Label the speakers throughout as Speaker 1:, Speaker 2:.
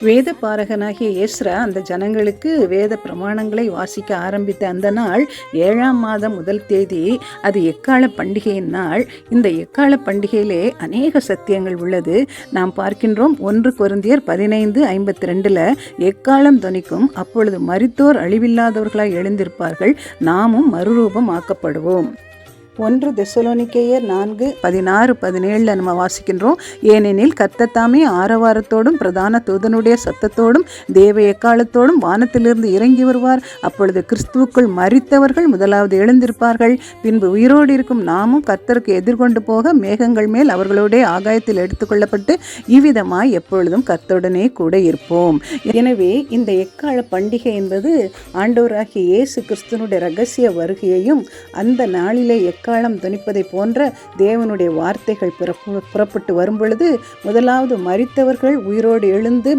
Speaker 1: வேத பாரகனாகிய எஸ்ரா அந்த ஜனங்களுக்கு வேத பிரமாணங்களை வாசிக்க ஆரம்பித்த அந்த நாள் 7ஆம் மாதம் முதல் தேதி. அது எக்கால பண்டிகையின் நாள். இந்த எக்கால பண்டிகையிலே அநேக சத்தியங்கள் உள்ளது. நாம் பார்க்கின்றோம் 1 கொரிந்தியர் 15:52 எக்காலம் தொனிக்கும், அப்பொழுது மரித்தோர் அழிவில்லாதவர்களாய் எழுந்திருப்பார்கள், நாமும் மறுரூபம் ஆக்கப்படுவோம். 1 தெசலோனிக்கேயர் 4:16-17 நம்ம வாசிக்கின்றோம். ஏனெனில் கர்த்தர் ஆரவாரத்தோடும் பிரதான தூதனுடைய சத்தத்தோடும் தேவ எக்காலத்தோடும் வானத்திலிருந்து இறங்கி வருவார். அப்பொழுது கிறிஸ்துவுக்குள் மரித்தவர்கள் முதலாவது எழுந்திருப்பார்கள். பின்பு உயிரோடு இருக்கும் நாமும் கர்த்தருக்கு எதிர்கொண்டு போக மேகங்கள் மேல் அவர்களுடைய ஆகாயத்தில் எடுத்துக்கொள்ளப்பட்டு இவ்விதமாய் எப்பொழுதும் கர்த்தருடனே கூட இருப்போம். எனவே இந்த எக்கால பண்டிகை என்பது ஆண்டவராகிய இயேசு கிறிஸ்துனுடைய இரகசிய வருகையையும் அந்த நாளிலே எக்காலம் துணிப்பதை போன்ற தேவனுடைய வார்த்தைகள் புறப்பட்டு வரும் பொழுது முதலாவது மரித்தவர்கள் உயிரோடு எழுந்து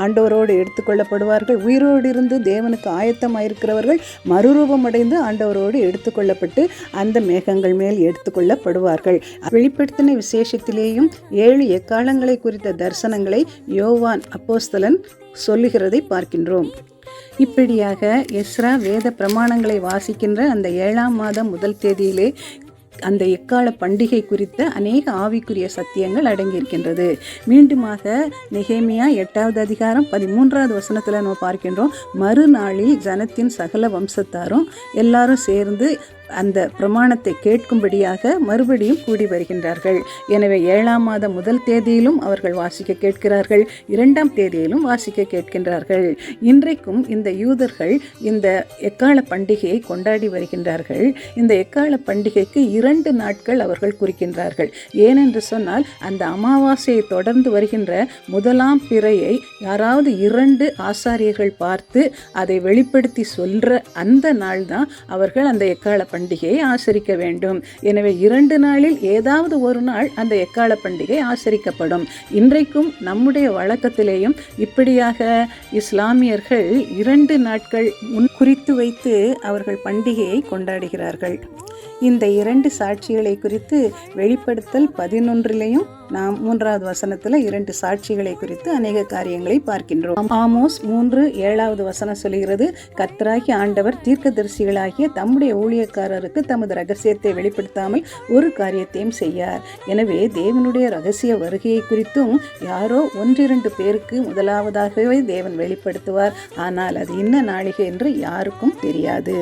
Speaker 1: ஆண்டவரோடு எடுத்துக்கொள்ளப்படுவார்கள். உயிரோடு இருந்து தேவனுக்கு ஆயத்தமாயிருக்கிறவர்கள் மறுரூபம் அடைந்து ஆண்டவரோடு எடுத்துக்கொள்ளப்பட்டு அந்த மேகங்கள் மேல் எடுத்துக்கொள்ளப்படுவார்கள். வெளிப்படுத்தின விசேஷத்திலேயும் 7 எக்காலங்களை குறித்த தரிசனங்களை யோவான் அப்போஸ்தலன் சொல்லுகிறதை பார்க்கின்றோம். இப்படியாக எஸ்ரா வேத பிரமாணங்களை வாசிக்கின்ற அந்த 7ஆம் மாதம் முதல் தேதியிலே அந்த எக்கால பண்டிகை குறித்த அநேக ஆவிக்குரிய சத்தியங்கள் அடங்கியிருக்கின்றது. மீண்டுமாக நெகேமியா 8வது அதிகாரம் 13வது வசனத்தில் நம்ம பார்க்கின்றோம். மறுநாளில் ஜனத்தின் சகல வம்சத்தாரும் எல்லாரும் சேர்ந்து அந்த பிரமாணத்தை கேட்கும்படியாக மறுபடியும் கூடி வருகின்றார்கள். எனவே 7ஆம் மாதம் முதல் தேதியிலும் அவர்கள் வாசிக்க கேட்கிறார்கள், 2ஆம் தேதியிலும் வாசிக்க கேட்கின்றார்கள். இன்றைக்கும் இந்த யூதர்கள் இந்த எக்கால பண்டிகையை கொண்டாடி வருகின்றார்கள். இந்த எக்கால பண்டிகைக்கு 2 நாட்கள் அவர்கள் குறிக்கின்றார்கள். ஏனென்று சொன்னால் அந்த அமாவாசையை தொடர்ந்து வருகின்ற முதலாம் பிறையை யாராவது 2 ஆசாரியர்கள் பார்த்து அதை வெளிப்படுத்தி சொல்ற அந்த நாள் தான் அவர்கள் அந்த எக்கால பண்டிகையை ஆசரிக்க வேண்டும். எனவே 2 நாளில் ஏதாவது ஒரு நாள் அந்த எக்கால பண்டிகை ஆசரிக்கப்படும். இன்றைக்கும் நம்முடைய வழக்கத்திலேயும் இப்படியாக இஸ்லாமியர்கள் 2 நாட்கள் முன் குறித்து வைத்து அவர்கள் பண்டிகையை கொண்டாடுகிறார்கள். இந்த 2 சாட்சிகளை குறித்து வெளிப்படுத்தல் 11 நாம் 3வது வசனத்தில் 2 சாட்சிகளை குறித்து அநேக காரியங்களை பார்க்கின்றோம். ஆமோஸ் 3:7வது வசனம் சொல்கிறது, கர்த்தராகிய ஆண்டவர் தீர்க்கதரிசிகளாகிய தம்முடைய ஊழியக்காரருக்கு தமது ரகசியத்தை வெளிப்படுத்தாமல் ஒரு காரியத்தையும் செய்யார். எனவே தேவனுடைய ரகசிய வருகையை குறித்தும் யாரோ 1-2 பேருக்கு முதலாவதாகவே தேவன் வெளிப்படுத்துவார். ஆனால் அது இன்ன நாளிகை என்று யாருக்கும் தெரியாது.